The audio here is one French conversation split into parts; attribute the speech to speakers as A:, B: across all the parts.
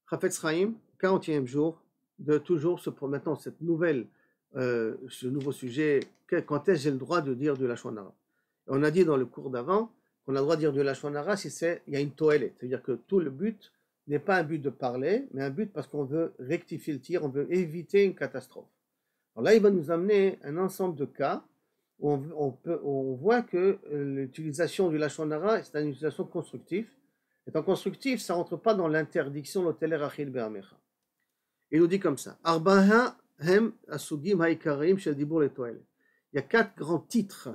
A: Chafetz Chaim, 40e jour de toujours maintenant cette nouvelle, ce nouveau sujet, quand est-ce que j'ai le droit de dire de la Lachon Hara? On a dit dans le cours d'avant qu'on a le droit de dire de la Lachon Hara si il y a une toélette, c'est-à-dire que tout le but n'est pas un but de parler, mais un but parce qu'on veut rectifier le tir, on veut éviter une catastrophe. Alors là, il va nous amener un ensemble de cas où on voit que l'utilisation du Lachon Hara, c'est une utilisation constructive. Étant constructif, ça ne rentre pas dans l'interdiction l'hôtelaire Achil Be'amecha. Il nous dit comme ça. Arbaha hem asugim haikarim shel dibur letoel. Il y a 4 grands titres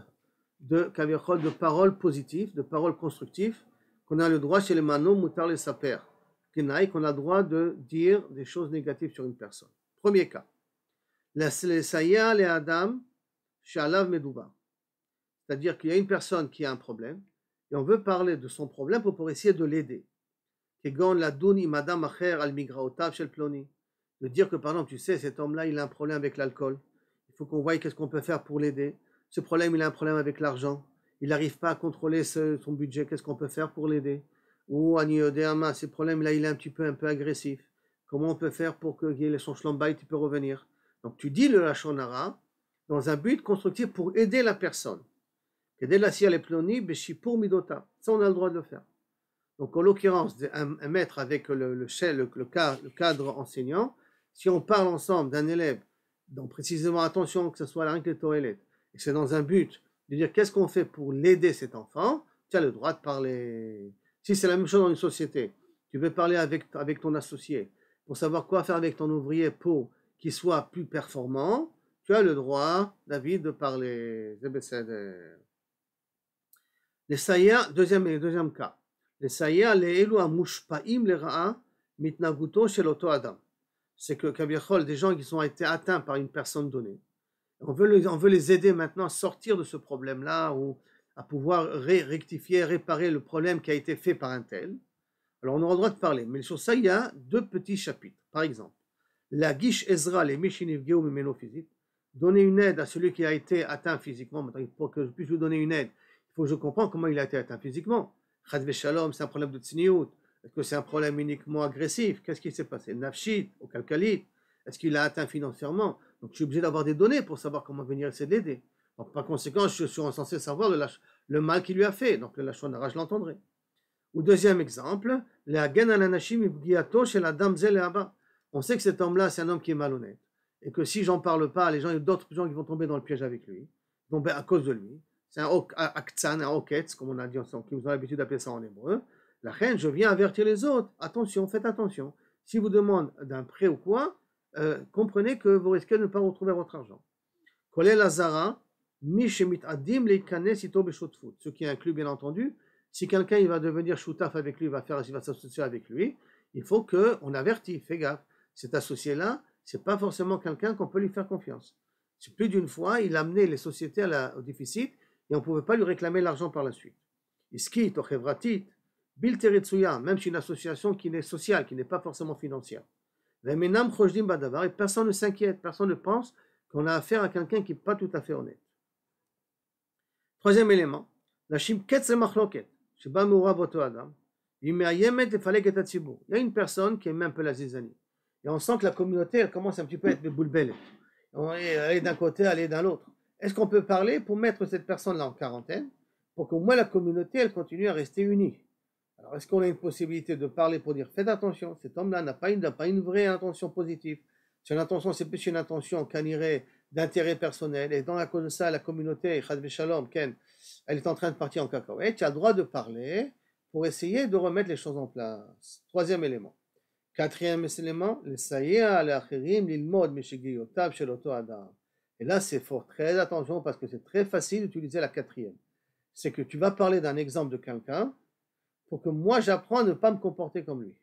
A: de paroles positives, de paroles constructives, qu'on a le droit chez les manos mutar les saper, qu'on a le droit de dire des choses négatives sur une personne. Premier cas. Lesaya le adam shalav meduba. C'est-à-dire qu'il y a une personne qui a un problème, et on veut parler de son problème pour essayer de l'aider. De dire que, par exemple, tu sais, cet homme-là, il a un problème avec l'alcool. Il faut qu'on voie qu'est-ce qu'on peut faire pour l'aider. Ce problème, il a un problème avec l'argent. Il n'arrive pas à contrôler son budget. Qu'est-ce qu'on peut faire pour l'aider? Ou, ce problème-là, il est un peu agressif. Comment on peut faire pour que son shlombaït peut revenir? Donc, tu dis le Lachon Hara dans un but constructif pour aider la personne. Ça, on a le droit de le faire. Donc, en l'occurrence, un maître avec le cadre enseignant, si on parle ensemble d'un élève, donc précisément, attention que ce soit la règle de toilette, et c'est dans un but de dire qu'est-ce qu'on fait pour l'aider cet enfant, tu as le droit de parler. Si c'est la même chose dans une société, tu veux parler avec ton associé pour savoir quoi faire avec ton ouvrier pour qu'il soit plus performant, tu as le droit, David, de parler. Les saïa, deuxième cas. Les saïa, les elu amushpaim le ra'a mitnaguto shel oto adam. C'est que kaviachol, des gens qui ont été atteints par une personne donnée. On veut les aider maintenant à sortir de ce problème-là ou à pouvoir rectifier, réparer le problème qui a été fait par un tel. Alors on aura le droit de parler. Mais sur ça, il y a 2 petits chapitres. Par exemple, la guiche Ezra, les mishinivgeu mimeno physique, donner une aide à celui qui a été atteint physiquement. Maintenant, pour que je puisse lui donner une aide, il faut que je comprenne comment il a été atteint physiquement. Chad Shalom, c'est un problème de tsniout. Est-ce que c'est un problème uniquement agressif? Qu'est-ce qui s'est passé? Nafshit, ou kalkalit? Est-ce qu'il a atteint financièrement? Donc je suis obligé d'avoir des données pour savoir comment venir essayer de l'aider. Donc par conséquent, je suis censé savoir le mal qu'il lui a fait. Donc le Lachon Hara, je l'entendrai. Ou deuxième exemple, on sait que cet homme-là, c'est un homme qui est malhonnête. Et que si j'en parle pas, il y a d'autres gens qui vont tomber dans le piège avec lui, tomber à cause de lui. C'est un aktzan, un oketz, comme on a dit ensemble, qui nous ont l'habitude d'appeler ça en hébreu. La reine, je viens avertir les autres. Attention, faites attention. Si vous demandez d'un prêt ou quoi, comprenez que vous risquez de ne pas retrouver votre argent. Kolel Azara, Mishemit Adim Leikanes Ito Beshotfut. Ce qui inclut, bien entendu, si quelqu'un il va devenir shoutaf avec lui, il va s'associer avec lui, il faut qu'on avertit, fais gaffe. Cet associé-là, c'est pas forcément quelqu'un qu'on peut lui faire confiance. C'est plus d'une fois, il a amené les sociétés au déficit et on ne pouvait pas lui réclamer l'argent par la suite. Iski, Tochevratit, Bil Teretsuya, même si une association qui n'est sociale, qui n'est pas forcément financière. Et personne ne s'inquiète, personne ne pense qu'on a affaire à quelqu'un qui n'est pas tout à fait honnête. Troisième élément, la Shim Ketz Machloket, Sheba Moura Boto Adam, il y a une personne qui aime un peu la zizanie. Et on sent que la communauté, elle commence un petit peu à être boulbelle. Elle est d'un côté, elle est d'un l'autre. Est-ce qu'on peut parler pour mettre cette personne-là en quarantaine, pour qu'au moins la communauté, elle continue à rester unie? Alors, est-ce qu'on a une possibilité de parler pour dire, faites attention, cet homme-là n'a pas une vraie intention positive. Son intention, c'est plus une intention canirait d'intérêt personnel. Et dans la cause de ça, la communauté, Chad Shalom, Ken, elle est en train de partir en cacahuète. Tu as le droit de parler pour essayer de remettre les choses en place. Troisième élément. Quatrième élément, le saïa l'achirim l'ilmod meshigiyotav shel oto adam. Et là, c'est fort, très attention parce que c'est très facile d'utiliser la quatrième. C'est que tu vas parler d'un exemple de quelqu'un pour que moi j'apprends à ne pas me comporter comme lui.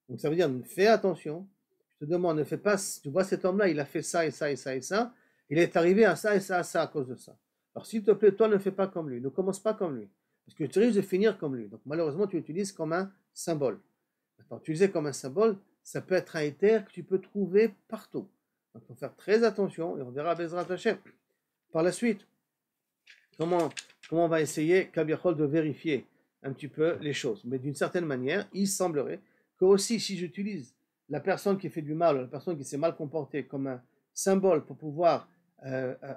A: Donc ça veut dire, fais attention. Je te demande, ne fais pas, tu vois cet homme-là, il a fait ça et ça et ça et ça, il est arrivé à ça et ça à cause de ça. Alors s'il te plaît, toi ne fais pas comme lui, ne commence pas comme lui, parce que tu risques de finir comme lui. Donc malheureusement, tu l'utilises comme un symbole. Maintenant, utiliser comme un symbole, ça peut être un éther que tu peux trouver partout. Donc il faut faire très attention et on verra Bezrat Hashem. Par la suite, comment on va essayer, Kabiachol, de vérifier un petit peu les choses. Mais d'une certaine manière, il semblerait que aussi si j'utilise la personne qui fait du mal, ou la personne qui s'est mal comportée comme un symbole pour pouvoir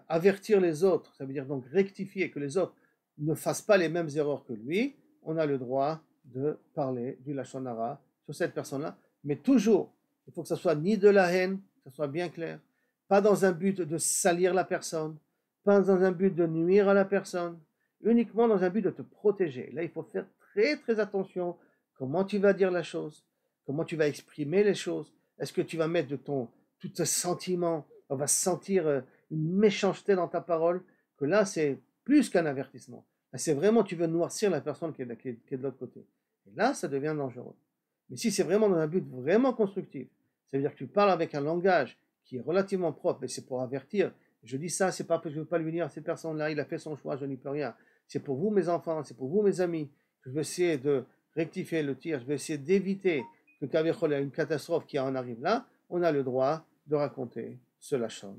A: avertir les autres, ça veut dire donc rectifier que les autres ne fassent pas les mêmes erreurs que lui, on a le droit de parler du Lachon Hara sur cette personne-là, mais toujours, il faut que ça soit ni de la haine, que ça soit bien clair, pas dans un but de salir la personne, pas dans un but de nuire à la personne, uniquement dans un but de te protéger. Là, il faut faire très très attention comment tu vas dire la chose, comment tu vas exprimer les choses. Est-ce que tu vas mettre de tout ce sentiment, on va sentir une méchanceté dans ta parole, que là, c'est plus qu'un avertissement. Là, c'est vraiment, tu veux noircir la personne qui est de l'autre côté. Et là, ça devient dangereux. Mais si c'est vraiment dans un but vraiment constructif, ça veut dire que tu parles avec un langage qui est relativement propre, et c'est pour avertir. Je dis ça, c'est pas parce que je ne veux pas lui dire, cette personne-là, il a fait son choix, je n'y peux rien. C'est pour vous, mes enfants, c'est pour vous, mes amis. Je vais essayer de rectifier le tir, je vais essayer d'éviter que Kavechol ait une catastrophe qui en arrive là. On a le droit de raconter ce lachon.